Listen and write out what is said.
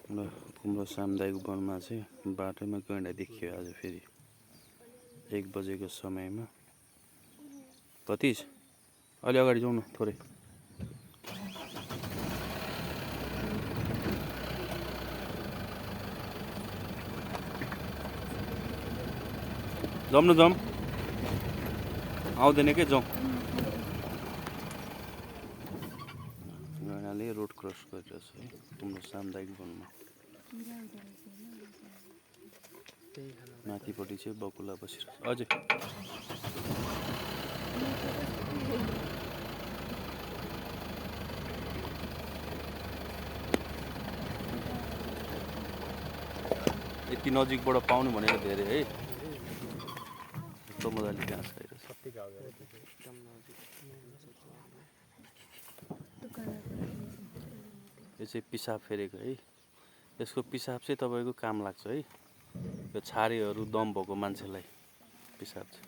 ल कुम्रो सामुदायिक वनमा चाहिँ बाटोमा गैंडा देखियो आज फेरि 1 बजेको समयमा। कतिज अलि अगाडि जाउँ न थोरै। जाउँ न जाउँ, आउँदैन के जाउँ। गैंडाले रोड क्रस गरिरहेछ है कुम्रो सामुदायिक वनमा। माथिपट्टि चाहिँ बकुला बसिरहेछ अझै। यति नजिकबाट पाउनु भनेको धेरै है। यस्तो मजाले घाँस खाइरहेछ। यो चाहिँ पिसाब फेरेको है। यसको पिसाब चाहिँ तपाईँको काम लाग्छ है। यो छारेहरू दम भएको मान्छेलाई पिसाब चाहिँ।